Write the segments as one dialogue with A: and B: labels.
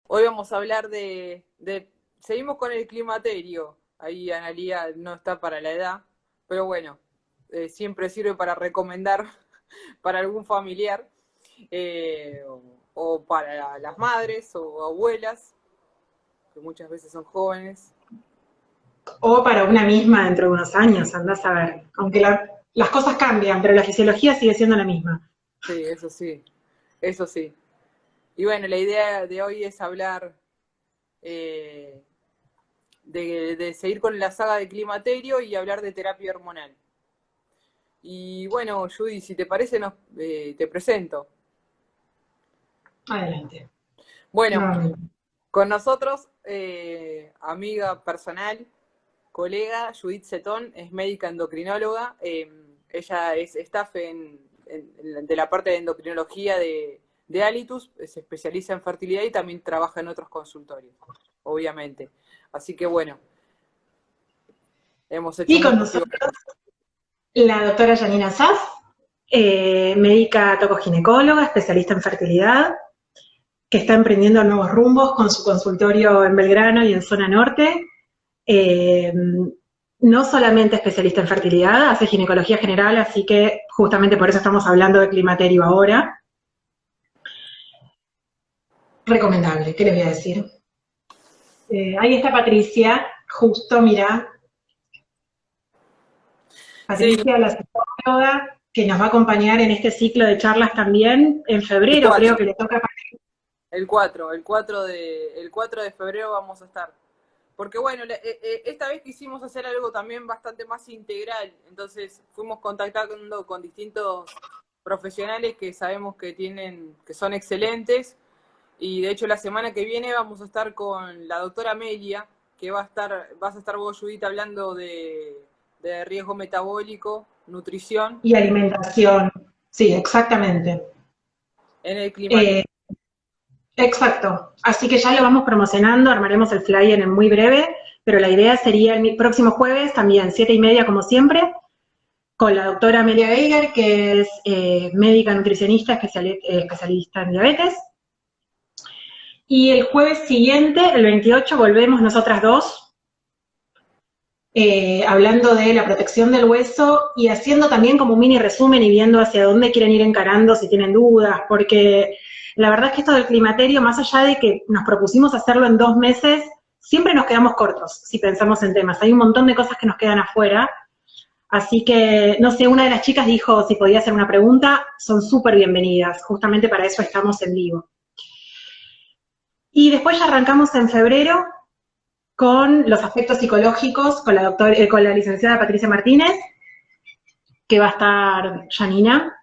A: Hoy vamos a hablar seguimos con el climaterio. Ahí Analía no está para la edad, pero bueno, siempre sirve para recomendar para algún familiar, o para las madres o abuelas, que muchas veces son jóvenes.
B: O para una misma dentro de unos años, andás a ver. Aunque las cosas cambian, pero la fisiología sigue siendo la misma.
A: Sí, eso sí, eso sí. Y bueno, la idea de hoy es hablar eh, de seguir con la saga de climaterio y hablar de terapia hormonal. Y bueno, Judy, si te parece, te presento.
B: Adelante.
A: Bueno,
B: Nuevamente.
A: con nosotros, amiga personal, colega, Judith Cetón, es médica endocrinóloga. Ella es staff de la parte de endocrinología de Alitus, se especializa en fertilidad y también trabaja en otros consultorios, obviamente. Así que bueno, hemos hecho
B: Y con
A: mucho.
B: nosotros la doctora Janina Sass, médica tocoginecóloga, especialista en fertilidad, que está emprendiendo nuevos rumbos con su consultorio en Belgrano y en zona norte. Eh, no solamente especialista en fertilidad, hace ginecología general, así que justamente por eso estamos hablando de climaterio ahora. Recomendable, ¿qué les voy a decir? Ahí está Patricia, justo, mira,
A: Sí,
B: Patricia, la psicóloga, que nos va a acompañar en este ciclo de charlas también. En
A: el
B: febrero creo
A: 4.
B: que le toca.
A: El 4 de febrero vamos a estar. Porque bueno, esta vez quisimos hacer algo también bastante más integral, entonces fuimos contactando con distintos profesionales que sabemos que son excelentes, y de hecho la semana que viene vamos a estar con la doctora Amelia, que vas a estar vos, Judith, hablando de riesgo metabólico, nutrición,
B: Y alimentación, sí, exactamente.
A: en el climaterio.
B: Eh, exacto. Así que ya lo vamos promocionando, armaremos el flyer en muy breve, pero la idea sería el próximo jueves, también 7:30 como siempre, con la doctora Amelia Geiger, que es médica nutricionista especialista en diabetes. Y el jueves siguiente, el 28, volvemos nosotras dos, hablando de la protección del hueso y haciendo también como un mini resumen y viendo hacia dónde quieren ir encarando, si tienen dudas, porque la verdad es que esto del climaterio, más allá de que nos propusimos hacerlo en 2 meses, siempre nos quedamos cortos si pensamos en temas. Hay un montón de cosas que nos quedan afuera. Así que, no sé, una de las chicas dijo si podía hacer una pregunta, son súper bienvenidas. Justamente para eso estamos en vivo. Y después ya arrancamos en febrero con los aspectos psicológicos con la licenciada Patricia Martínez, que va a estar Janina.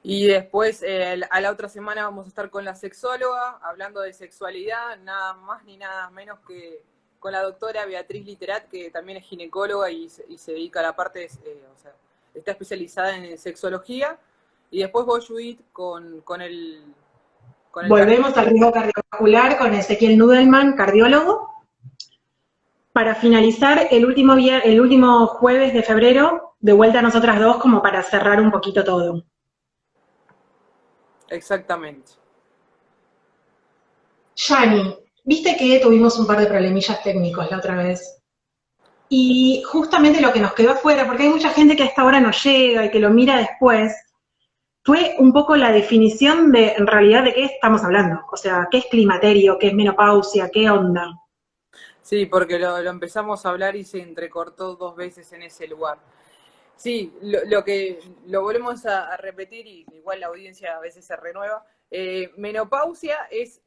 A: Y después, a la otra semana vamos a estar con la sexóloga, hablando de sexualidad, nada más ni nada menos que con la doctora Beatriz Literat, que también es ginecóloga y se dedica a la parte, o sea, está especializada en sexología. Y después vos, Judith, con el
B: Volvemos al riesgo cardiovascular con Ezequiel Nudelman, cardiólogo, para finalizar el último jueves de febrero, de vuelta a nosotras dos, como para cerrar un poquito todo.
A: exactamente.
B: Yani, viste que tuvimos un par de problemillas técnicos la otra vez. Y justamente lo que nos quedó afuera, porque hay mucha gente que a esta hora no llega y que lo mira después, fue un poco la definición de, en realidad, de qué estamos hablando. O sea, qué es climaterio, qué es menopausia, qué onda.
A: Sí, porque lo empezamos a hablar y se entrecortó 2 veces en ese lugar. Sí, lo que lo volvemos a repetir, y igual la audiencia a veces se renueva. Menopausia es,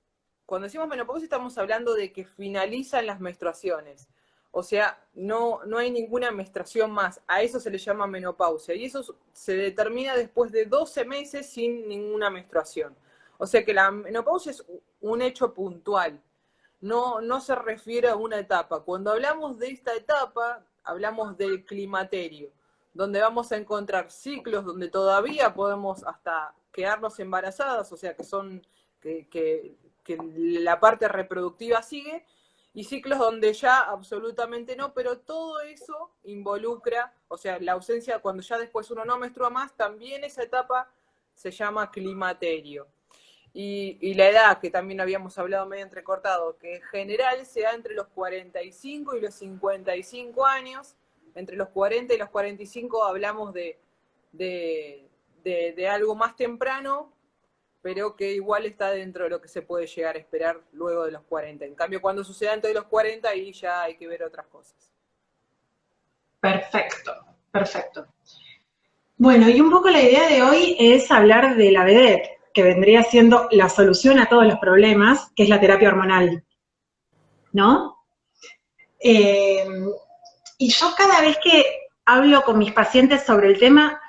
A: cuando decimos menopausia estamos hablando de que finalizan las menstruaciones. O sea, no hay ninguna menstruación más. A eso se le llama menopausia. Y eso se determina después de 12 meses sin ninguna menstruación. O sea que la menopausia es un hecho puntual. No se refiere a una etapa. Cuando hablamos de esta etapa, hablamos del climaterio, donde vamos a encontrar ciclos donde todavía podemos hasta quedarnos embarazadas, o sea, que la parte reproductiva sigue, y ciclos donde ya absolutamente no, pero todo eso involucra, o sea, la ausencia, cuando ya después uno no menstrua más, también esa etapa se llama climaterio. y la edad, que también habíamos hablado medio entrecortado, que en general se da entre los 45 y los 55 años. Entre los 40 y los 45 hablamos de algo más temprano, pero que igual está dentro de lo que se puede llegar a esperar luego de los 40. En cambio, cuando suceda antes de los 40, ahí ya hay que ver otras cosas.
B: Perfecto, perfecto. Bueno, y un poco la idea de hoy es hablar de la vedette, que vendría siendo la solución a todos los problemas, que es la terapia hormonal, ¿no? Y yo cada vez que hablo con mis pacientes sobre el tema,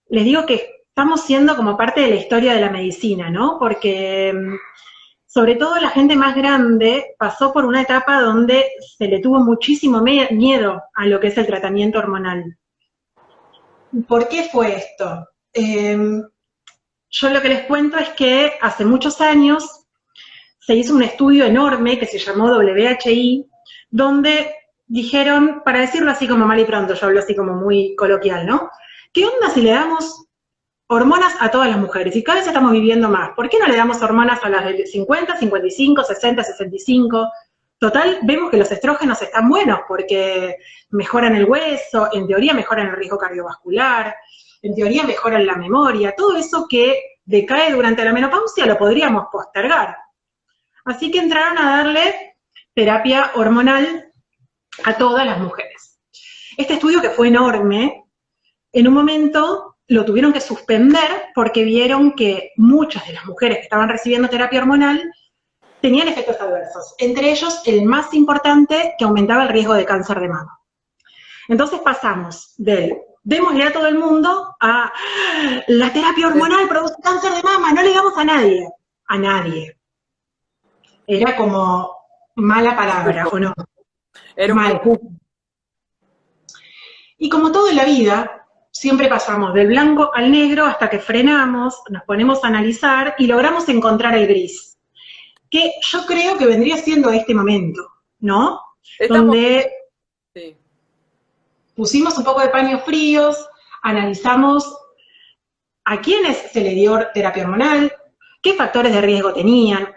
B: les digo que estamos siendo como parte de la historia de la medicina, ¿no? Porque sobre todo la gente más grande pasó por una etapa donde se le tuvo muchísimo miedo a lo que es el tratamiento hormonal. ¿Por qué fue esto? Yo lo que les cuento es que hace muchos años se hizo un estudio enorme que se llamó WHI, donde dijeron, para decirlo así como mal y pronto, yo hablo así como muy coloquial, ¿no? ¿Qué onda si le damos hormonas a todas las mujeres? Y cada vez estamos viviendo más. ¿Por qué no le damos hormonas a las de 50, 55, 60, 65? Total, vemos que los estrógenos están buenos porque mejoran el hueso, en teoría mejoran el riesgo cardiovascular, en teoría mejoran la memoria, todo eso que decae durante la menopausia lo podríamos postergar. Así que entraron a darle terapia hormonal a todas las mujeres. Este estudio, que fue enorme, en un momento lo tuvieron que suspender porque vieron que muchas de las mujeres que estaban recibiendo terapia hormonal tenían efectos adversos, entre ellos el más importante, que aumentaba el riesgo de cáncer de mama. Entonces pasamos del démosle a todo el mundo a la terapia hormonal produce cáncer de mama, no le damos a nadie. A nadie. Era como mala palabra, ¿o no?
A: Era
B: mal. Y como todo en la vida, siempre pasamos del blanco al negro hasta que frenamos, nos ponemos a analizar y logramos encontrar el gris. Que yo creo que vendría siendo este momento, ¿no? Donde sí, pusimos un poco de paños fríos, analizamos a quiénes se le dio terapia hormonal, qué factores de riesgo tenían,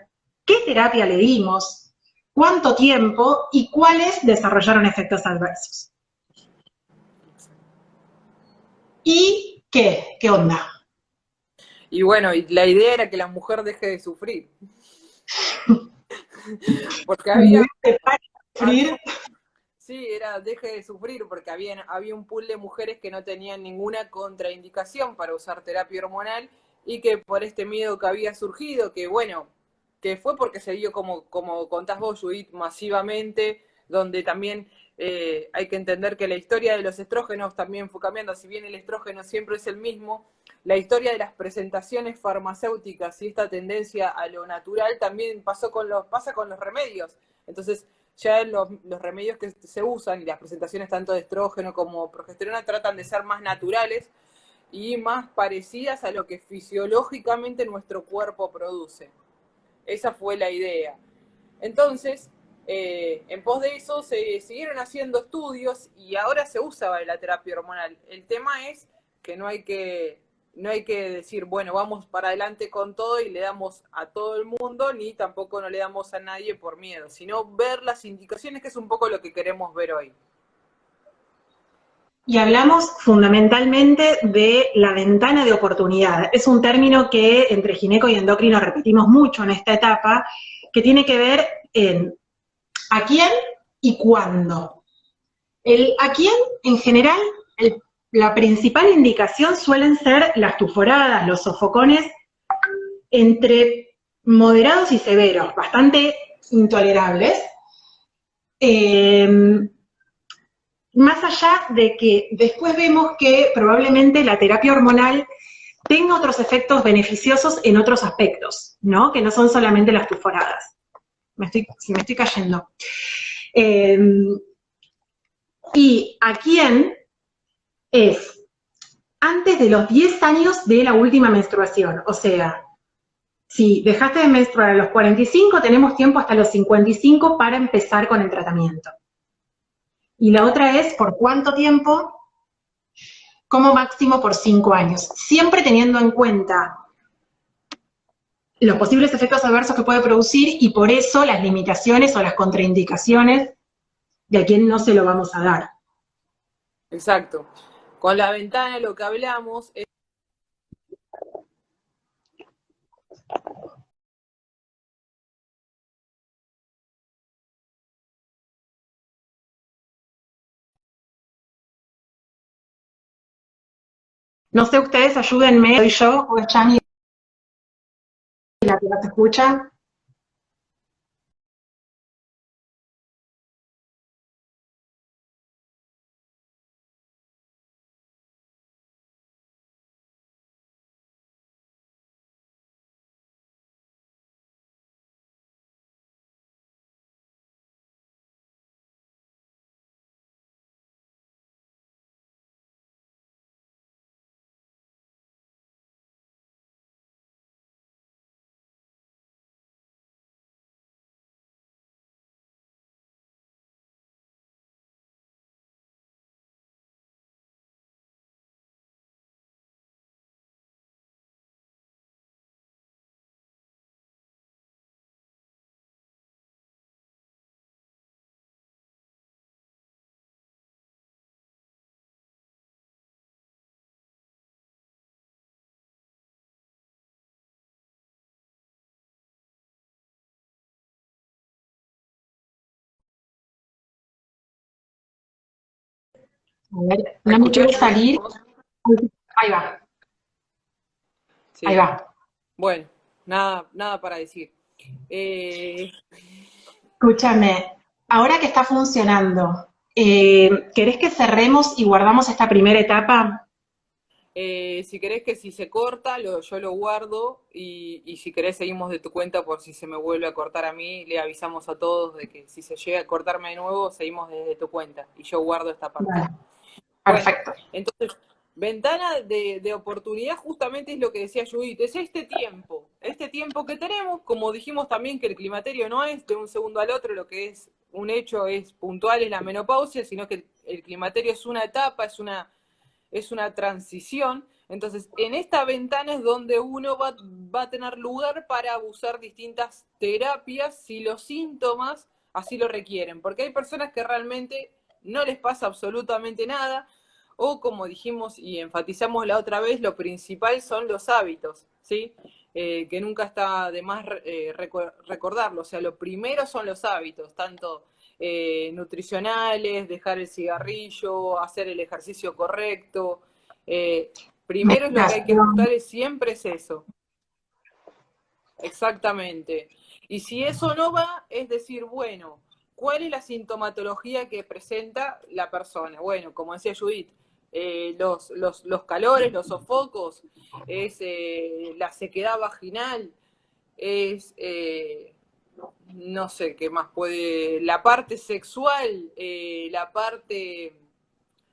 B: qué terapia le dimos, cuánto tiempo y cuáles desarrollaron efectos adversos. ¿Y qué? ¿Qué onda?
A: Y bueno, y la idea era que la mujer deje de sufrir. Porque había... Sí, era deje de sufrir, porque había un pool de mujeres que no tenían ninguna contraindicación para usar terapia hormonal y que por este miedo que había surgido, que bueno, que fue porque se dio, como contás vos, Judith, masivamente, donde también hay que entender que la historia de los estrógenos también fue cambiando. Si bien el estrógeno siempre es el mismo, la historia de las presentaciones farmacéuticas y esta tendencia a lo natural también pasa con los remedios. Entonces, ya los remedios que se usan y las presentaciones tanto de estrógeno como progesterona tratan de ser más naturales y más parecidas a lo que fisiológicamente nuestro cuerpo produce. Esa fue la idea. Entonces, en pos de eso se siguieron haciendo estudios y ahora se usa la terapia hormonal. El tema es que no hay que decir, bueno, vamos para adelante con todo y le damos a todo el mundo, ni tampoco no le damos a nadie por miedo, sino ver las indicaciones, que es un poco lo que queremos ver hoy.
B: Y hablamos fundamentalmente de la ventana de oportunidad. Es un término que entre gineco y endocrino repetimos mucho en esta etapa, que tiene que ver en a quién y cuándo. El a quién, en general, la principal indicación suelen ser las tuforadas, los sofocones, entre moderados y severos, bastante intolerables. Más allá de que después vemos que probablemente la terapia hormonal tenga otros efectos beneficiosos en otros aspectos, ¿no? Que no son solamente las tuforadas. Me estoy cayendo. ¿Y a quién? Es antes de los 10 años de la última menstruación. O sea, si dejaste de menstruar a los 45, tenemos tiempo hasta los 55 para empezar con el tratamiento. Y la otra es, ¿por cuánto tiempo? Como máximo por 5 años. Siempre teniendo en cuenta los posibles efectos adversos que puede producir y por eso las limitaciones o las contraindicaciones de a quién no se lo vamos a dar.
A: Exacto. Con la ventana lo que hablamos es...
B: No sé, ustedes ayúdenme, ¿soy yo o es Chani la que nos escucha? A ver,
A: ¿Me
B: no me quiero
A: escuchás?
B: salir. Ahí va, ahí
A: Sí.
B: va.
A: Bueno, nada para decir. Eh,
B: Escúchame, ahora que está funcionando, ¿querés que cerremos y guardamos esta primera etapa?
A: si querés que si se corta, yo lo guardo y si querés seguimos de tu cuenta por si se me vuelve a cortar a mí, le avisamos a todos de que si se llega a cortarme de nuevo, seguimos desde tu cuenta y yo guardo esta parte.
B: Vale,
A: Bueno,
B: perfecto.
A: entonces, ventana de oportunidad justamente es lo que decía Judith, es este tiempo que tenemos, como dijimos también que el climaterio no es de un segundo al otro, lo que es un hecho es puntual, es la menopausia, sino que el climaterio es una etapa, es una transición. Entonces, en esta ventana es donde uno va a tener lugar para usar distintas terapias si los síntomas así lo requieren, porque hay personas que realmente no les pasa absolutamente nada, o como dijimos y enfatizamos la otra vez, lo principal son los hábitos, ¿sí? Que nunca está de más recordarlo, o sea, lo primero son los hábitos, tanto nutricionales, dejar el cigarrillo, hacer el ejercicio correcto. Primero es lo que hay que
B: Medicación.
A: ajustar, siempre es eso, exactamente. Y si eso no va, es decir, bueno, ¿cuál es la sintomatología que presenta la persona? Bueno, como decía Judith, los calores, los sofocos, es la sequedad vaginal, es no sé qué más puede, la parte sexual, la parte,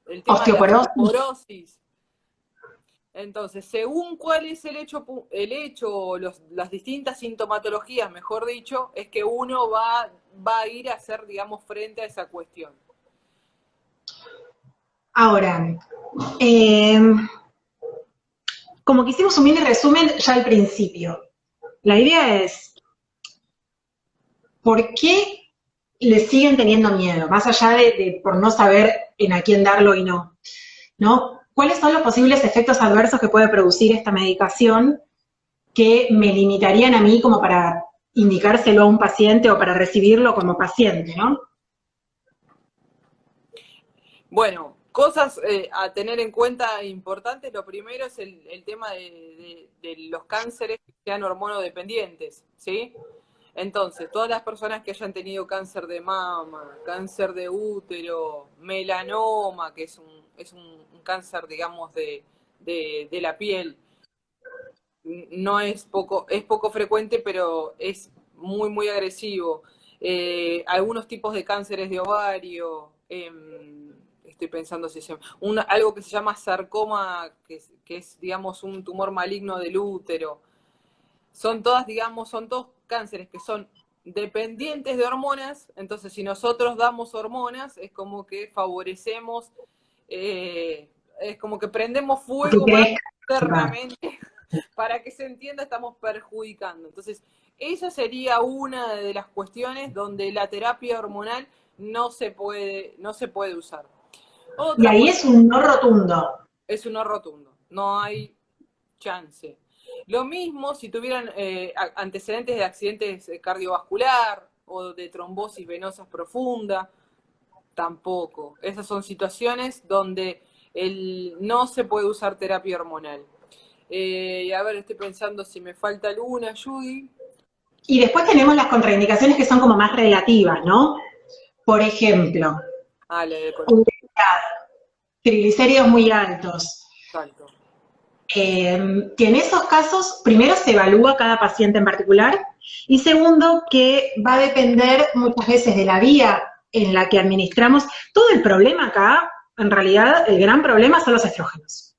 A: el tema de la
B: Osteoporosis.
A: osteoporosis. Entonces, según cuál es el hecho las distintas sintomatologías, mejor dicho, es que uno va a ir a hacer, digamos, frente a esa cuestión.
B: Ahora, eh, como que hicimos un mini resumen ya al principio, la idea es, ¿por qué le siguen teniendo miedo? Más allá de por no saber en a quién darlo y no, ¿no? ¿Cuáles son los posibles efectos adversos que puede producir esta medicación que me limitarían a mí como para indicárselo a un paciente o para recibirlo como paciente, ¿no?
A: Bueno, cosas a tener en cuenta importantes. Lo primero es el tema de los cánceres que sean hormonodependientes, ¿sí? Entonces, todas las personas que hayan tenido cáncer de mama, cáncer de útero, melanoma, que es un cáncer, digamos, de la piel, no es poco frecuente, pero es muy agresivo. Algunos tipos de cánceres de ovario, estoy pensando si se algo que se llama sarcoma, que es, digamos, un tumor maligno del útero. Son todas, digamos, son todos cánceres que son dependientes de hormonas, entonces si nosotros damos hormonas, es como que favorecemos, es como que prendemos
B: O que
A: fuego más
B: crezca.
A: internamente para que se entienda, estamos perjudicando. Entonces, esa sería una de las cuestiones donde la terapia hormonal no se puede usar.
B: Y
A: Otra
B: ahí es
A: cuestión
B: un no rotundo.
A: es un no rotundo, no hay chance. Lo mismo si tuvieran antecedentes de accidentes cardiovascular o de trombosis venosas profunda, tampoco. Esas son situaciones donde no se puede usar terapia hormonal. A ver, estoy pensando si me falta alguna, Judy.
B: Y después tenemos las contraindicaciones que son como más relativas, ¿no? Por ejemplo,
A: Ah, la de
B: triglicéridos muy altos.
A: salto.
B: Que en esos casos, primero se evalúa cada paciente en particular y segundo, que va a depender muchas veces de la vía en la que administramos. Todo el problema acá, en realidad, el gran problema son los estrógenos,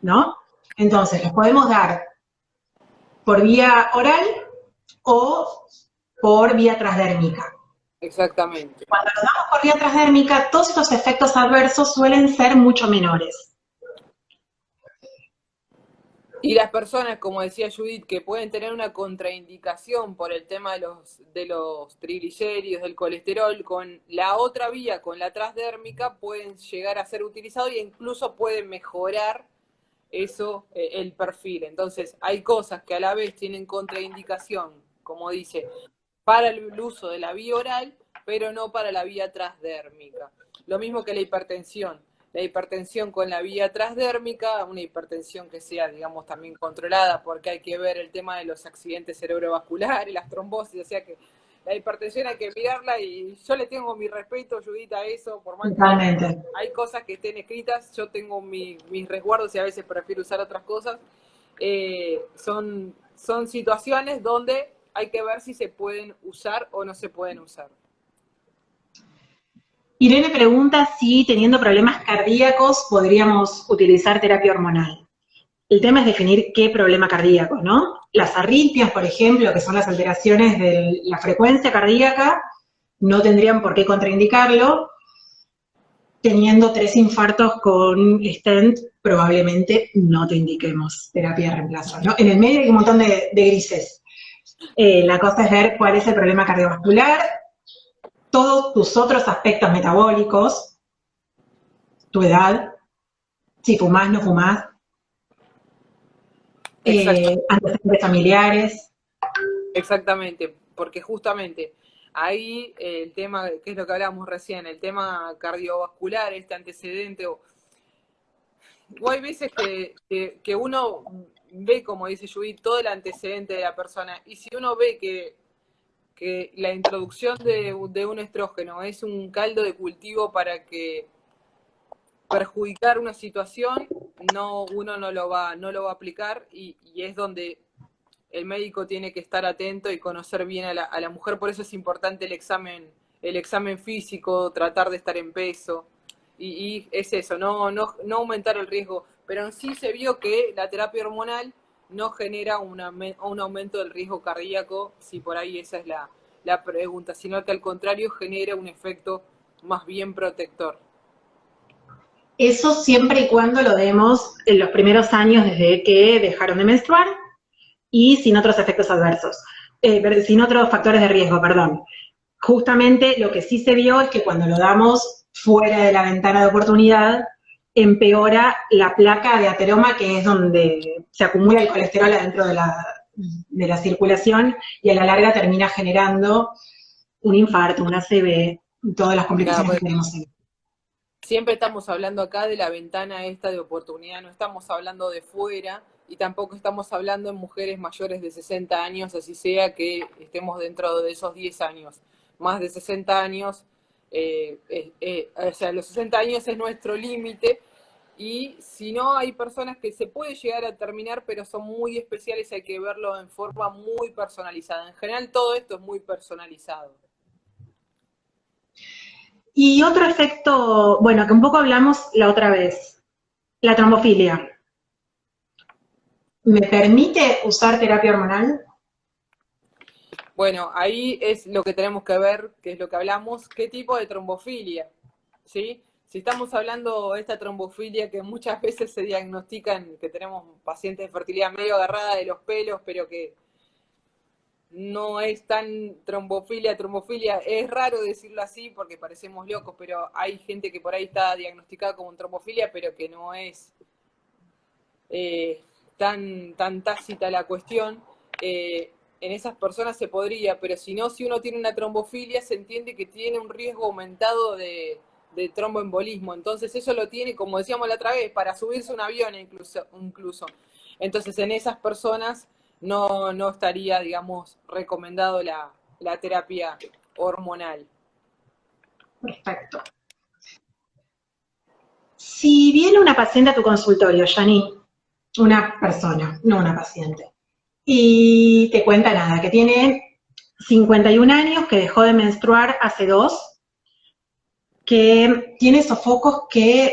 B: ¿no? Entonces, los podemos dar por vía oral o por vía transdérmica.
A: Exactamente.
B: Cuando los damos por vía transdérmica, todos estos efectos adversos suelen ser mucho menores.
A: Y las personas, como decía Judith, que pueden tener una contraindicación por el tema de los triglicéridos, del colesterol, con la otra vía, con la transdérmica, pueden llegar a ser utilizados e incluso pueden mejorar eso, el perfil. Entonces, hay cosas que a la vez tienen contraindicación, como dice, para el uso de la vía oral, pero no para la vía transdérmica. Lo mismo que la hipertensión. La hipertensión con la vía transdérmica, una hipertensión que sea, digamos, también controlada, porque hay que ver el tema de los accidentes cerebrovasculares, las trombosis, o sea que la hipertensión hay que mirarla y yo le tengo mi respeto, Judith, a eso, por más
B: Totalmente.
A: que hay cosas que estén escritas, yo tengo mis resguardos y a veces prefiero usar otras cosas. Son situaciones donde hay que ver si se pueden usar o no se pueden usar.
B: Irene pregunta si teniendo problemas cardíacos podríamos utilizar terapia hormonal. El tema es definir qué problema cardíaco, ¿no? Las arritmias, por ejemplo, que son las alteraciones de la frecuencia cardíaca, no tendrían por qué contraindicarlo. Teniendo 3 infartos con stent, probablemente no te indiquemos terapia de reemplazo, ¿no? En el medio hay un montón de grises. La cosa es ver cuál es el problema cardiovascular, todos tus otros aspectos metabólicos, tu edad, si fumás, no fumás, antecedentes familiares.
A: Exactamente, porque justamente ahí el tema, que es lo que hablábamos recién, el tema cardiovascular, este antecedente, o hay veces que uno ve, como dice Judith, todo el antecedente de la persona, y si uno ve que la introducción de un estrógeno es un caldo de cultivo para que perjudicar una situación, uno no lo va a aplicar y es donde el médico tiene que estar atento y conocer bien a la mujer, por eso es importante el examen físico, tratar de estar en peso, y es eso, no aumentar el riesgo, pero en sí se vio que la terapia hormonal no genera un aumento del riesgo cardíaco, si por ahí esa es la pregunta, sino que al contrario genera un efecto más bien protector.
B: Eso siempre y cuando lo demos en los primeros años desde que dejaron de menstruar y sin otros efectos adversos, sin otros factores de riesgo, perdón. Justamente lo que sí se vio es que cuando lo damos fuera de la ventana de oportunidad, empeora la placa de ateroma, que es donde se acumula el colesterol adentro de la circulación y a la larga termina generando un infarto, una ACV, todas las complicaciones que tenemos ahí.
A: Siempre estamos hablando acá de la ventana esta de oportunidad, no estamos hablando de fuera y tampoco estamos hablando en mujeres mayores de 60 años, así sea que estemos dentro de esos 10 años. Más de 60 años, o sea, los 60 años es nuestro límite y si no hay personas que se puede llegar a terminar, pero son muy especiales, hay que verlo en forma muy personalizada. En general todo esto es muy personalizado.
B: Y otro efecto, bueno, que un poco hablamos la otra vez, la trombofilia. ¿Me permite usar terapia hormonal?
A: Bueno, ahí es lo que tenemos que ver, que es lo que hablamos, qué tipo de trombofilia, ¿sí? si estamos hablando de esta trombofilia que muchas veces se diagnostican, que tenemos pacientes de fertilidad medio agarrada de los pelos, pero que no es tan trombofilia, es raro decirlo así porque parecemos locos, pero hay gente que por ahí está diagnosticada como trombofilia, pero que no es tan tácita la cuestión. En esas personas se podría, pero si no, si uno tiene una trombofilia, se entiende que tiene un riesgo aumentado de tromboembolismo. Entonces eso lo tiene, como decíamos la otra vez, para subirse a un avión incluso. Entonces en esas personas no estaría, digamos, recomendado la terapia hormonal.
B: Perfecto. Si viene una paciente a tu consultorio, Yani, una persona, no una paciente, y te cuenta nada, que tiene 51 años, que dejó de menstruar hace 2, que tiene sofocos que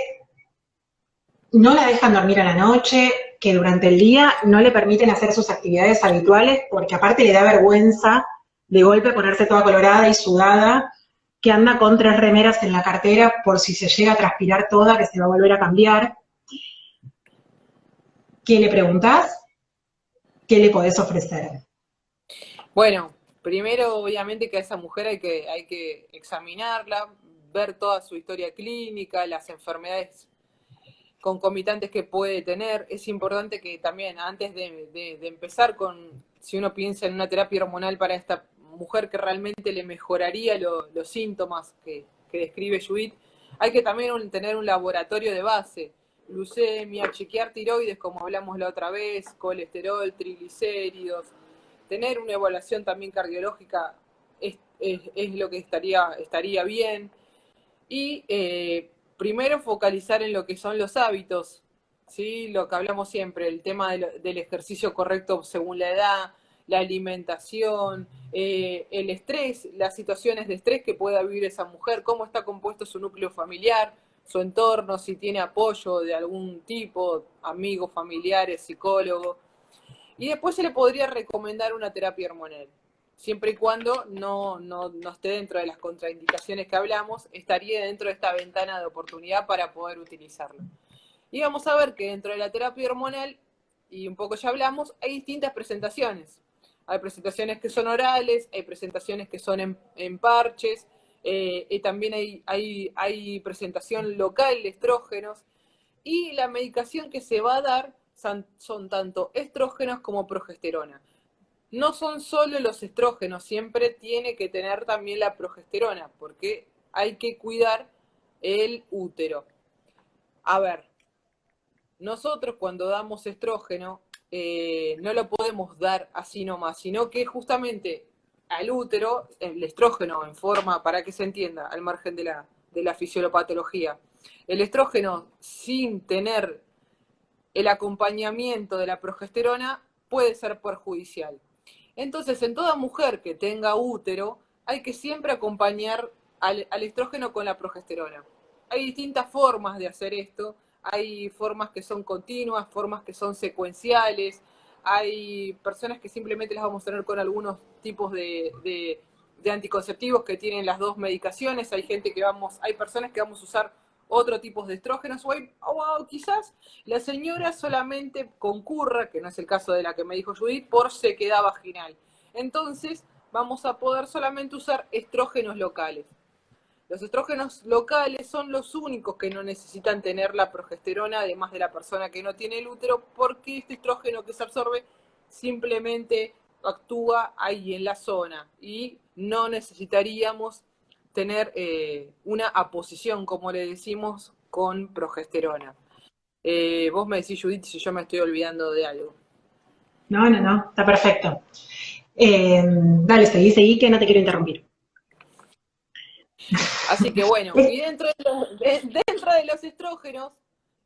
B: no la dejan dormir a la noche, que durante el día no le permiten hacer sus actividades habituales, porque aparte le da vergüenza de golpe ponerse toda colorada y sudada, que anda con 3 remeras en la cartera por si se llega a transpirar toda, que se va a volver a cambiar. ¿Qué le preguntás? ¿Qué le podés ofrecer?
A: Bueno, primero obviamente que a esa mujer hay que examinarla, ver toda su historia clínica, las enfermedades concomitantes que puede tener. Es importante que también antes de empezar si uno piensa en una terapia hormonal para esta mujer que realmente le mejoraría los síntomas que describe Judith, hay que también tener un laboratorio de base, glucemia, chequear tiroides como hablamos la otra vez, colesterol, triglicéridos, tener una evaluación también cardiológica es lo que estaría bien. Y primero focalizar en lo que son los hábitos, ¿sí? Lo que hablamos siempre, el tema del ejercicio correcto según la edad, la alimentación, el estrés, las situaciones de estrés que pueda vivir esa mujer, cómo está compuesto su núcleo familiar, su entorno, si tiene apoyo de algún tipo, amigos, familiares, psicólogo. Y después se le podría recomendar una terapia hormonal. Siempre y cuando no esté dentro de las contraindicaciones que hablamos, estaría dentro de esta ventana de oportunidad para poder utilizarlo. Y vamos a ver que dentro de la terapia hormonal, y un poco ya hablamos, hay distintas presentaciones. Hay presentaciones que son orales, hay presentaciones que son en parches, y también hay presentación local de estrógenos, y la medicación que se va a dar son tanto estrógenos como progesterona. No son solo los estrógenos, siempre tiene que tener también la progesterona, porque hay que cuidar el útero. A ver, nosotros cuando damos estrógeno, no lo podemos dar así nomás, sino que justamente al útero, el estrógeno en forma, para que se entienda, al margen de la fisiopatología, el estrógeno sin tener el acompañamiento de la progesterona puede ser perjudicial. Entonces, en toda mujer que tenga útero, hay que siempre acompañar al estrógeno con la progesterona. Hay distintas formas de hacer esto, hay formas que son continuas, formas que son secuenciales, hay personas que simplemente las vamos a tener con algunos tipos de anticonceptivos que tienen las dos medicaciones, hay personas que vamos a usar otro tipo de estrógenos, o quizás la señora solamente concurra, que no es el caso de la que me dijo Judith, por sequedad vaginal. Entonces vamos a poder solamente usar estrógenos locales. Los estrógenos locales son los únicos que no necesitan tener la progesterona, además de la persona que no tiene el útero, porque este estrógeno que se absorbe simplemente actúa ahí en la zona y no necesitaríamos tener una aposición, como le decimos, con progesterona. Vos me decís, Judith, si yo me estoy olvidando de algo.
B: No, está perfecto. Dale, seguí, que no te quiero interrumpir.
A: Así que bueno, y dentro de los estrógenos,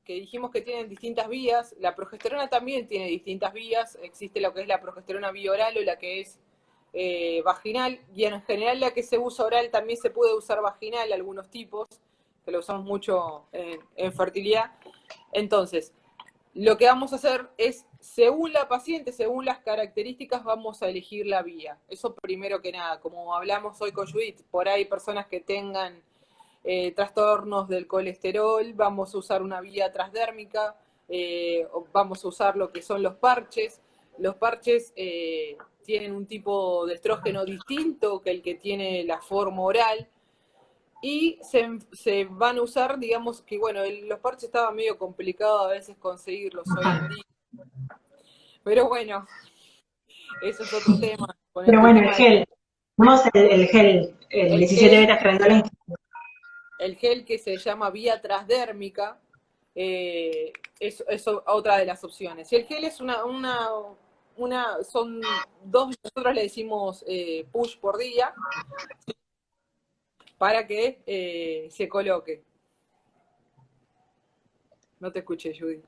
A: que dijimos que tienen distintas vías, la progesterona también tiene distintas vías, existe lo que es la progesterona bioral o la que es vaginal, y en general la que se usa oral también se puede usar vaginal, algunos tipos, que lo usamos mucho en fertilidad. Entonces, lo que vamos a hacer es, según la paciente, según las características, vamos a elegir la vía. Eso primero que nada, como hablamos hoy con Judith, por ahí personas que tengan trastornos del colesterol, vamos a usar una vía transdérmica, vamos a usar lo que son los parches. Los parches tienen un tipo de estrógeno distinto que el que tiene la forma oral, y se van a usar, digamos que, bueno, los parches estaba medio complicado a veces conseguirlos hoy en día, pero bueno, eso es otro tema. Con
B: Pero
A: este
B: bueno, el
A: tema
B: gel, tenemos el gel, el
A: el
B: 17
A: gel,
B: beta estradiol.
A: el gel que se llama vía transdérmica, es otra de las opciones. Y el gel es son dos, nosotros le decimos push por día, para que se coloque. No te escuché, Judy.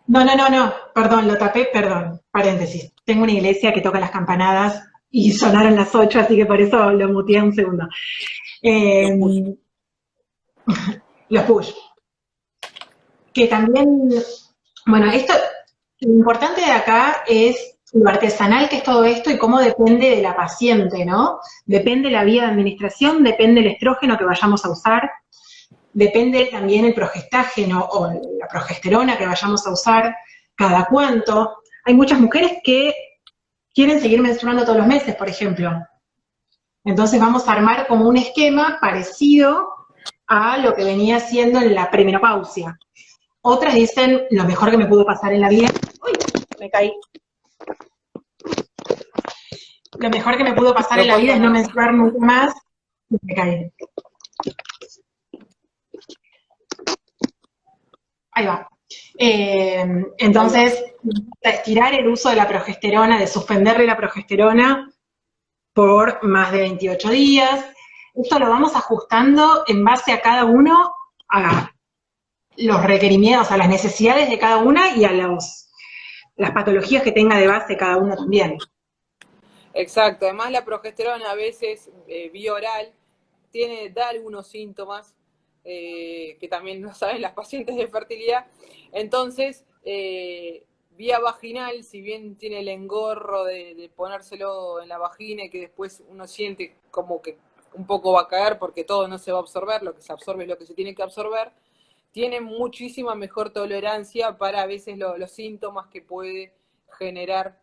B: No, perdón, lo tapé, perdón, paréntesis. Tengo una iglesia que toca las campanadas y sonaron las 8, así que por eso lo muteé un segundo.
A: Los push.
B: Los push. Que también, bueno, esto, lo importante de acá es lo artesanal que es todo esto y cómo depende de la paciente, ¿no? Depende la vía de administración, depende el estrógeno que vayamos a usar, depende también el progestágeno o la progesterona que vayamos a usar, cada cuánto. Hay muchas mujeres que quieren seguir menstruando todos los meses, por ejemplo. Entonces vamos a armar como un esquema parecido a lo que venía haciendo en la premenopausia. Otras dicen, lo mejor que me pudo pasar en la vida... ¡Uy! Me caí. Lo mejor que me pudo pasar en la vida es no menstruar nunca más. Me caí. Ahí va. Entonces, estirar el uso de la progesterona, de suspenderle la progesterona por más de 28 días. Esto lo vamos ajustando en base a cada uno, a los requerimientos, a las necesidades de cada una y a las patologías que tenga de base cada uno también.
A: Exacto, además la progesterona a veces vía oral da algunos síntomas que también lo saben las pacientes de fertilidad. Entonces, vía vaginal, si bien tiene el engorro de ponérselo en la vagina y que después uno siente como que un poco va a caer porque todo no se va a absorber, lo que se absorbe es lo que se tiene que absorber, tiene muchísima mejor tolerancia para a veces los síntomas que puede generar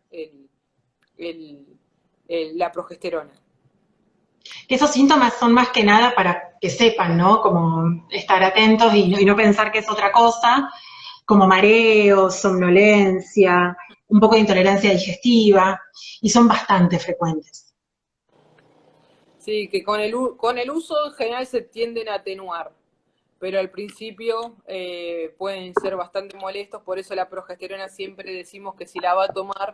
A: la progesterona.
B: Esos síntomas son más que nada para que sepan, ¿no? Como estar atentos y no pensar que es otra cosa, como mareos, somnolencia, un poco de intolerancia digestiva, y son bastante frecuentes.
A: Sí, que con el uso en general se tienden a atenuar, pero al principio pueden ser bastante molestos, por eso la progesterona siempre decimos que si la va a tomar,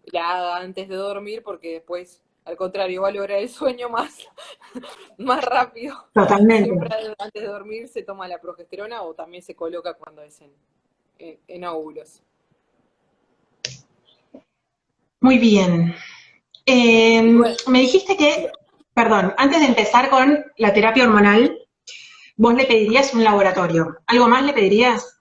A: la haga antes de dormir, porque después, al contrario, va a lograr el sueño más rápido.
B: Totalmente.
A: Siempre antes de dormir se toma la progesterona o también se coloca cuando es en óvulos.
B: Muy bien. Bueno, me dijiste que, perdón, antes de empezar con la terapia hormonal, vos le pedirías un laboratorio. ¿Algo más le pedirías?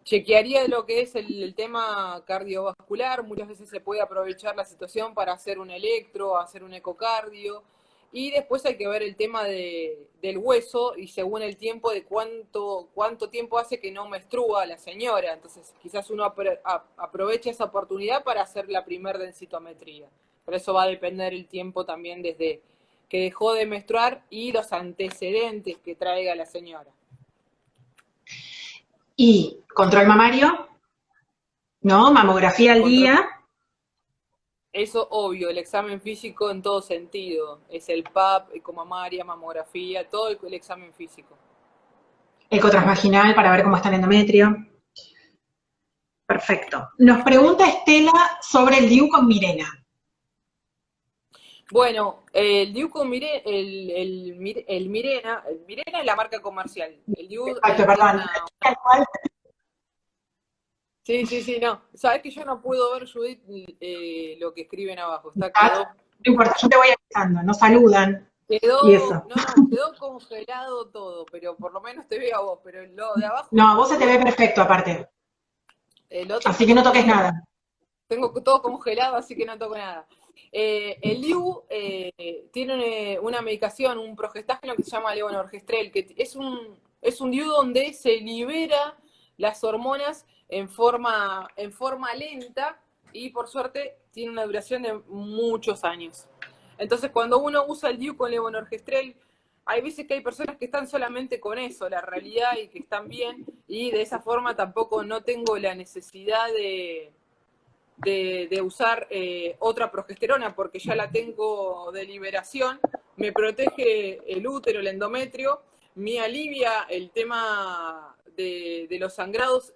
A: Chequearía lo que es el tema cardiovascular, muchas veces se puede aprovechar la situación para hacer un electro, hacer un ecocardio, y después hay que ver el tema del hueso y según el tiempo de cuánto tiempo hace que no menstrua la señora, entonces quizás uno aproveche esa oportunidad para hacer la primer densitometría, por eso va a depender el tiempo también desde que dejó de menstruar y los antecedentes que traiga la señora.
B: Y control mamario, ¿no? Mamografía al día.
A: Eso obvio, el examen físico en todo sentido. Es el PAP, ecomamaria, mamografía, todo el examen físico.
B: Eco transvaginal para ver cómo está el endometrio. Perfecto. Nos pregunta Estela sobre el DIU con Mirena.
A: Bueno, el DIU con Mirena, Mirena es la marca comercial. El DIU
B: Exacto, perdón.
A: Sí, no. Sabes que yo no puedo ver, Judith, lo que escriben abajo.
B: No importa, yo te voy avisando, nos saludan.
A: Quedó congelado todo, pero por lo menos te veo a vos, pero lo de abajo...
B: No, a vos se te ve perfecto aparte. Así que no toques nada.
A: Tengo todo congelado, así que no toco nada. El DIU tiene una medicación, un progestágeno que se llama levonorgestrel, que es un DIU donde se libera las hormonas en forma lenta y por suerte tiene una duración de muchos años. Entonces cuando uno usa el DIU con levonorgestrel, hay veces que hay personas que están solamente con eso, la realidad, y que están bien, y de esa forma tampoco no tengo la necesidad de usar otra progesterona porque ya la tengo de liberación, me protege el útero, el endometrio, me alivia el tema de los sangrados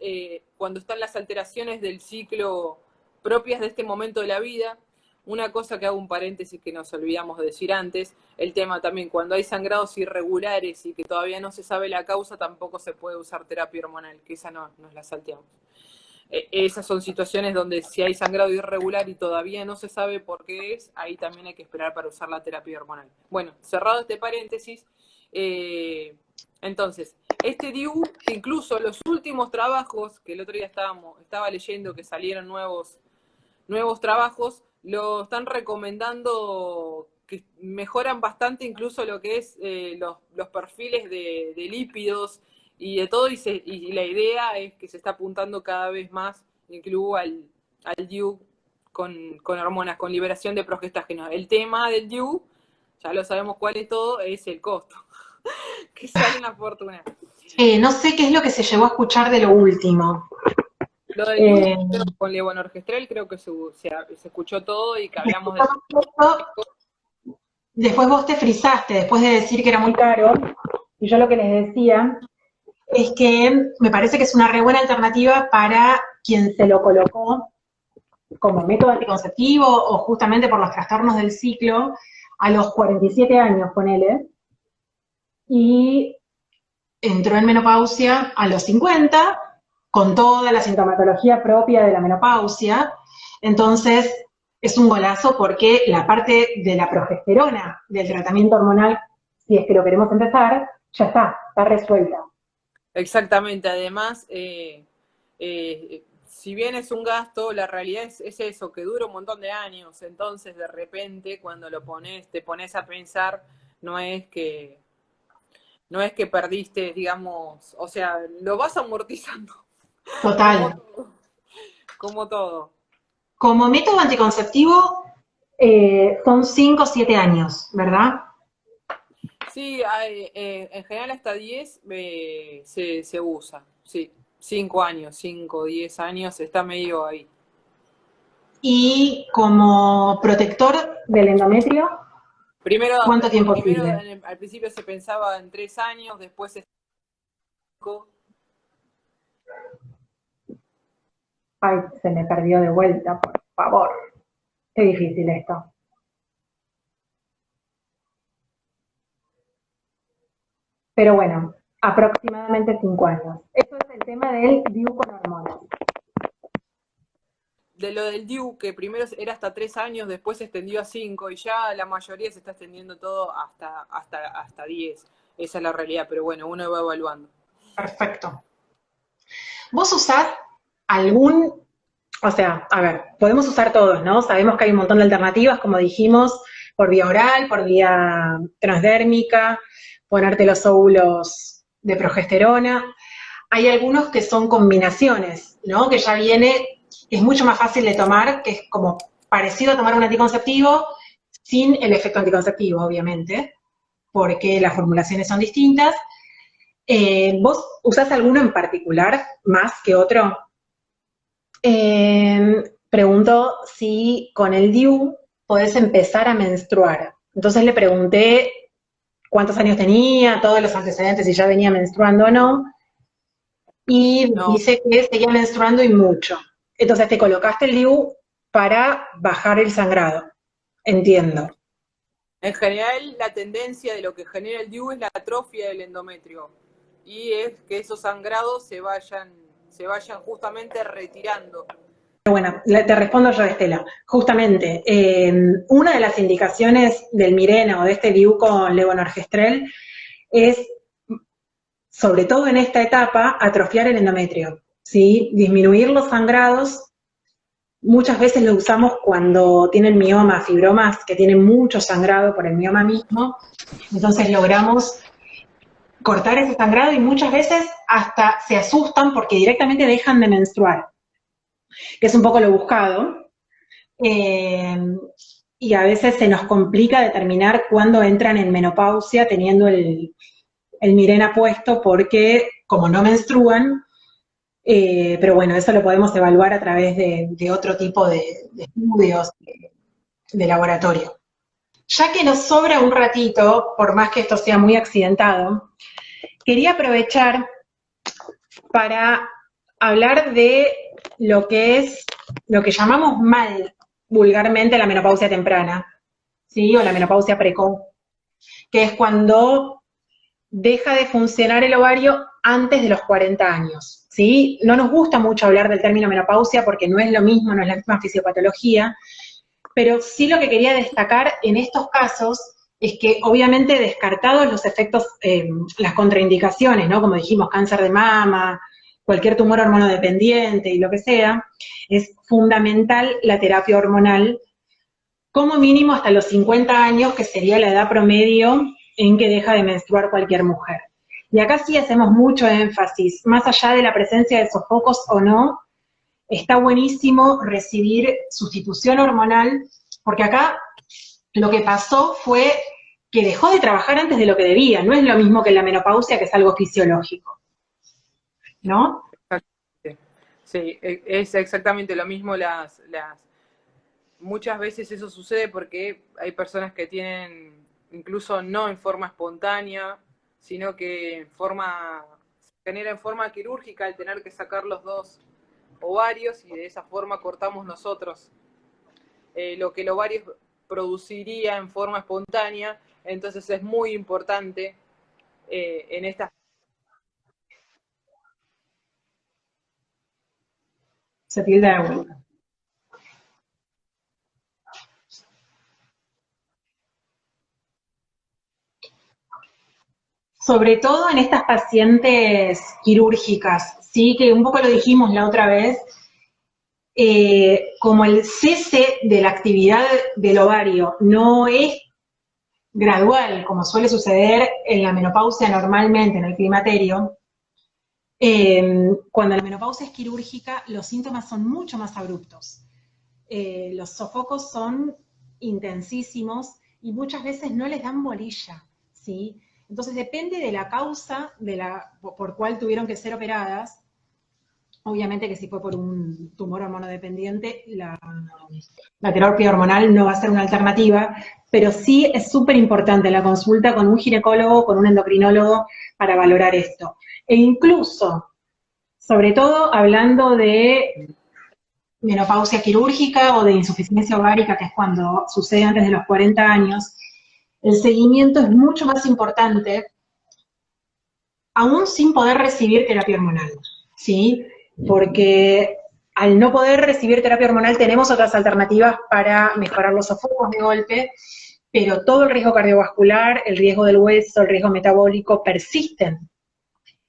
A: cuando están las alteraciones del ciclo propias de este momento de la vida. Una cosa que hago un paréntesis que nos olvidamos de decir antes, el tema también, cuando hay sangrados irregulares y que todavía no se sabe la causa, tampoco se puede usar terapia hormonal, que esa no, nos la salteamos. Esas son situaciones donde si hay sangrado irregular y todavía no se sabe por qué es, ahí también hay que esperar para usar la terapia hormonal. Bueno, cerrado este paréntesis, entonces, este DIU, que incluso los últimos trabajos, que el otro día estaba leyendo que salieron nuevos trabajos, lo están recomendando, que mejoran bastante incluso lo que es los perfiles de lípidos y de todo, y la idea es que se está apuntando cada vez más incluso al DIU con hormonas, con liberación de progestágeno. El tema del DIU, ya lo sabemos cuál es todo, es el costo, que sale una fortuna.
B: No sé qué es lo que se llegó a escuchar de lo último.
A: Lo del DIU con levonorgestrel creo que se escuchó todo y que hablamos de...
B: Después vos te frisaste, después de decir que era muy caro, y yo lo que les decía es que me parece que es una re buena alternativa para quien se lo colocó como método anticonceptivo o justamente por los trastornos del ciclo a los 47 años, ponele, y entró en menopausia a los 50, con toda la sintomatología propia de la menopausia. Entonces, es un golazo porque la parte de la progesterona del tratamiento hormonal, si es que lo queremos empezar, ya está resuelta.
A: Exactamente, además, si bien es un gasto, la realidad es eso, que dura un montón de años, entonces de repente cuando te pones a pensar, no es que perdiste, digamos, o sea, lo vas amortizando.
B: Total.
A: Como todo.
B: Como método anticonceptivo son 5 o 7 años, ¿verdad?
A: Sí, en general hasta 10 se usa, sí. 5 años, 5, 10 años, está medio ahí.
B: Y como protector del endometrio, ¿cuánto tiempo sirve?
A: Al principio se pensaba en 3 años, después 5.
B: Ay, se me perdió de vuelta, por favor. Qué difícil esto. Pero bueno, aproximadamente 5 años. Eso es el tema del DIU con hormonas.
A: De lo del DIU, que primero era hasta 3 años, después se extendió a 5, y ya la mayoría se está extendiendo todo hasta 10. Esa es la realidad, pero bueno, uno va evaluando.
B: Perfecto. ¿Vos usás algún, o sea, a ver, podemos usar todos, ¿no? Sabemos que hay un montón de alternativas, como dijimos, por vía oral, por vía transdérmica, ponerte los óvulos de progesterona. Hay algunos que son combinaciones, ¿no? Que ya viene, es mucho más fácil de tomar, que es como parecido a tomar un anticonceptivo, sin el efecto anticonceptivo, obviamente, porque las formulaciones son distintas. ¿Vos usás alguno en particular más que otro? Preguntó si con el DIU podés empezar a menstruar. Entonces le pregunté cuántos años tenía, todos los antecedentes, si ya venía menstruando o no, y
A: No.
B: dice que seguía menstruando y mucho. Entonces te colocaste el DIU para bajar el sangrado. Entiendo.
A: En general, la tendencia de lo que genera el DIU es la atrofia del endometrio, y es que esos sangrados se vayan justamente retirando.
B: Bueno, te respondo yo, Estela. Justamente, una de las indicaciones del Mirena o de este DIU con levonorgestrel es, sobre todo en esta etapa, atrofiar el endometrio, ¿sí? Disminuir los sangrados muchas veces lo usamos cuando tienen mioma, fibromas, que tienen mucho sangrado por el mioma mismo. Entonces logramos cortar ese sangrado y muchas veces hasta se asustan porque directamente dejan de menstruar, que es un poco lo buscado. Y a veces se nos complica determinar cuándo entran en menopausia teniendo el Mirena puesto porque como no menstruan, pero bueno, eso lo podemos evaluar a través de otro tipo de estudios de laboratorio. Ya que nos sobra un ratito, por más que esto sea muy accidentado, quería aprovechar para hablar de lo que es, lo que llamamos mal vulgarmente la menopausia temprana, ¿sí? O la menopausia precoz, que es cuando deja de funcionar el ovario antes de los 40 años, ¿sí? No nos gusta mucho hablar del término menopausia porque no es lo mismo, no es la misma fisiopatología, pero sí lo que quería destacar en estos casos es que obviamente descartados los efectos, las contraindicaciones, ¿no? Como dijimos, cáncer de mama, cualquier tumor hormonodependiente y lo que sea, es fundamental la terapia hormonal, como mínimo hasta los 50 años, que sería la edad promedio en que deja de menstruar cualquier mujer. Y acá sí hacemos mucho énfasis, más allá de la presencia de sofocos o no, está buenísimo recibir sustitución hormonal, porque acá lo que pasó fue que dejó de trabajar antes de lo que debía, no es lo mismo que la menopausia, que es algo fisiológico, ¿no?
A: Exactamente. Sí, es exactamente lo mismo muchas veces eso sucede porque hay personas que tienen, incluso no en forma espontánea, sino que se genera en forma quirúrgica al tener que sacar los dos ovarios y de esa forma cortamos nosotros lo que el ovario produciría en forma espontánea, entonces es muy importante en estas...
B: Se tilda de vuelta. Sobre todo en estas pacientes quirúrgicas, sí, que un poco lo dijimos la otra vez, como el cese de la actividad del ovario no es gradual, como suele suceder en la menopausia normalmente, en el climaterio, cuando la menopausia es quirúrgica, los síntomas son mucho más abruptos. Los sofocos son intensísimos y muchas veces no les dan bolilla, ¿sí? Entonces depende de la causa por cual tuvieron que ser operadas. Obviamente que si fue por un tumor hormonodependiente, la terapia hormonal no va a ser una alternativa, pero sí es súper importante la consulta con un ginecólogo, con un endocrinólogo para valorar esto. E incluso, sobre todo hablando de menopausia quirúrgica o de insuficiencia ovárica, que es cuando sucede antes de los 40 años, el seguimiento es mucho más importante, aún sin poder recibir terapia hormonal, ¿sí? Porque al no poder recibir terapia hormonal tenemos otras alternativas para mejorar los sofocos de golpe, pero todo el riesgo cardiovascular, el riesgo del hueso, el riesgo metabólico persisten.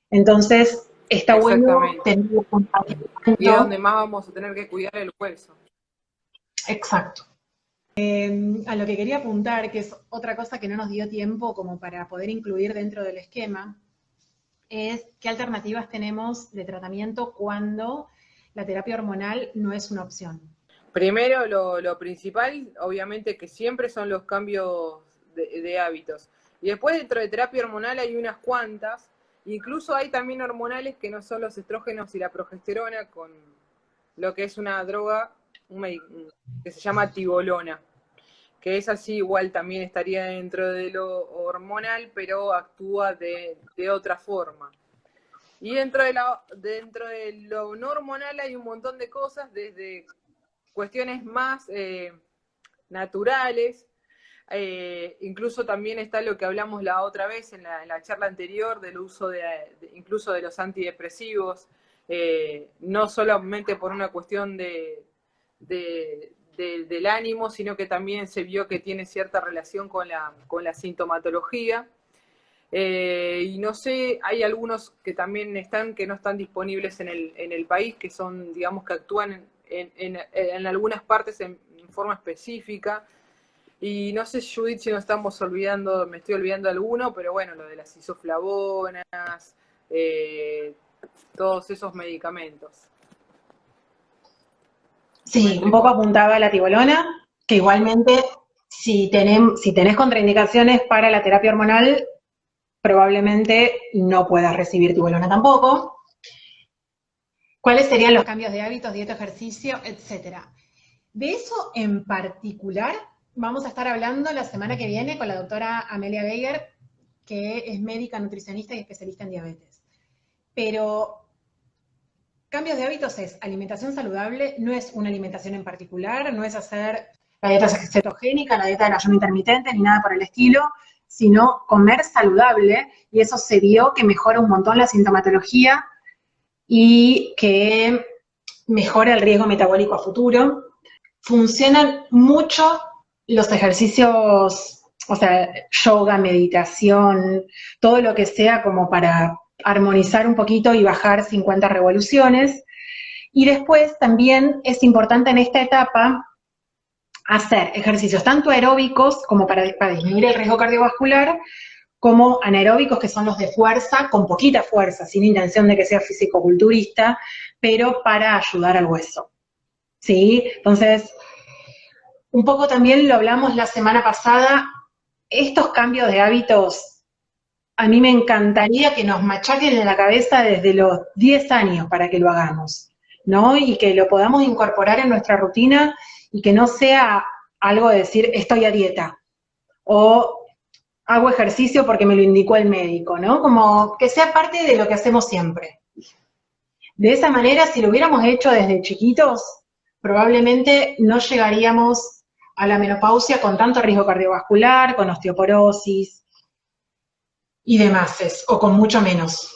B: Entonces, está bueno tener un acompañamiento.
A: Y es donde más vamos a tener que cuidar el hueso.
B: Exacto. A lo que quería apuntar, que es otra cosa que no nos dio tiempo como para poder incluir dentro del esquema, es qué alternativas tenemos de tratamiento cuando la terapia hormonal no es una opción.
A: Primero, lo principal, obviamente, que siempre son los cambios de hábitos. Y después, dentro de terapia hormonal hay unas cuantas, incluso hay también hormonales que no son los estrógenos y la progesterona, con lo que es una droga que se llama tibolona, que es así, igual también estaría dentro de lo hormonal, pero actúa de otra forma. Y dentro de lo no hormonal hay un montón de cosas, desde cuestiones más naturales, incluso también está lo que hablamos la otra vez en la charla anterior del uso incluso de los antidepresivos, no solamente por una cuestión del ánimo, sino que también se vio que tiene cierta relación con la sintomatología. Y no sé, hay algunos que también que no están disponibles en el país, que son, digamos, que actúan en algunas partes en forma específica. Y no sé, Judith, si nos estamos olvidando, me estoy olvidando de alguno, pero bueno, lo de las isoflavonas, todos esos medicamentos.
B: Sí, un poco apuntaba a la tibolona, que igualmente si tenés contraindicaciones para la terapia hormonal, probablemente no puedas recibir tibolona tampoco. ¿Cuáles serían los cambios de hábitos, dieta, ejercicio, etcétera? De eso en particular vamos a estar hablando la semana que viene con la doctora Amelia Geiger, que es médica, nutricionista y especialista en diabetes. Pero cambios de hábitos es alimentación saludable, no es una alimentación en particular, no es hacer la dieta cetogénica, la dieta del ayuno intermitente, ni nada por el estilo, sino comer saludable, y eso se vio que mejora un montón la sintomatología y que mejora el riesgo metabólico a futuro. Funcionan mucho los ejercicios, o sea, yoga, meditación, todo lo que sea como para armonizar un poquito y bajar 50 revoluciones. Y después también es importante en esta etapa hacer ejercicios tanto aeróbicos como para disminuir el riesgo cardiovascular, como anaeróbicos, que son los de fuerza, con poquita fuerza, sin intención de que sea fisicoculturista, pero para ayudar al hueso. ¿Sí? Entonces, un poco también lo hablamos la semana pasada, estos cambios de hábitos, a mí me encantaría que nos machaquen en la cabeza desde los 10 años para que lo hagamos, ¿no? Y que lo podamos incorporar en nuestra rutina y que no sea algo de decir, estoy a dieta, o hago ejercicio porque me lo indicó el médico, ¿no? Como que sea parte de lo que hacemos siempre. De esa manera, si lo hubiéramos hecho desde chiquitos, probablemente no llegaríamos a la menopausia con tanto riesgo cardiovascular, con osteoporosis y demás, o con mucho menos.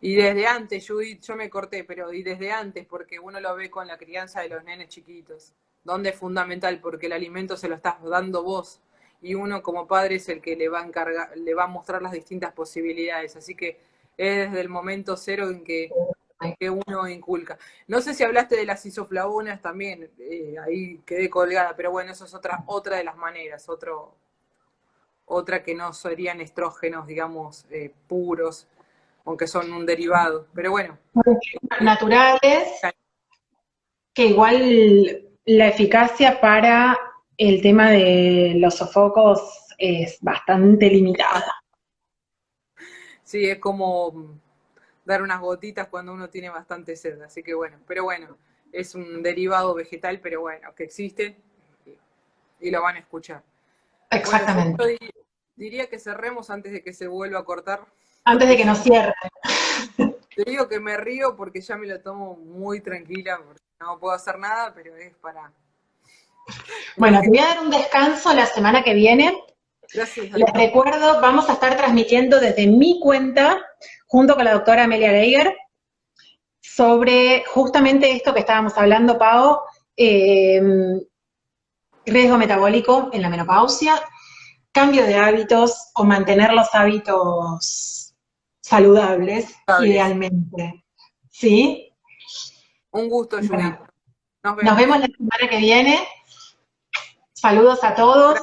A: Y desde antes, Judith, yo me corté, pero y desde antes, porque uno lo ve con la crianza de los nenes chiquitos, donde es fundamental, porque el alimento se lo estás dando vos, y uno como padre es el que le va a encargar, le va a mostrar las distintas posibilidades, así que es desde el momento cero en que uno inculca. No sé si hablaste de las isoflavonas también, ahí quedé colgada, pero bueno, eso es otra de las maneras, otra que no serían estrógenos, digamos, puros, aunque son un derivado, pero bueno.
B: Naturales, que igual la eficacia para el tema de los sofocos es bastante limitada.
A: Sí, es como dar unas gotitas cuando uno tiene bastante sed, así que bueno, pero bueno, es un derivado vegetal, pero bueno, que existe y lo van a escuchar.
B: Exactamente.
A: Bueno, yo diría que cerremos antes de que se vuelva a cortar.
B: Antes de que nos cierre.
A: Te digo que me río porque ya me lo tomo muy tranquila, porque no puedo hacer nada, pero es para...
B: Bueno, te voy a dar un descanso la semana que viene.
A: Gracias.
B: Les recuerdo, vamos a estar transmitiendo desde mi cuenta, junto con la doctora Amelia Geiger, sobre justamente esto que estábamos hablando, Pau, riesgo metabólico en la menopausia, cambio de hábitos o mantener los hábitos saludables, idealmente. ¿Sí?
A: Un gusto, Judith.
B: Bueno, nos vemos la semana que viene. Saludos a todos.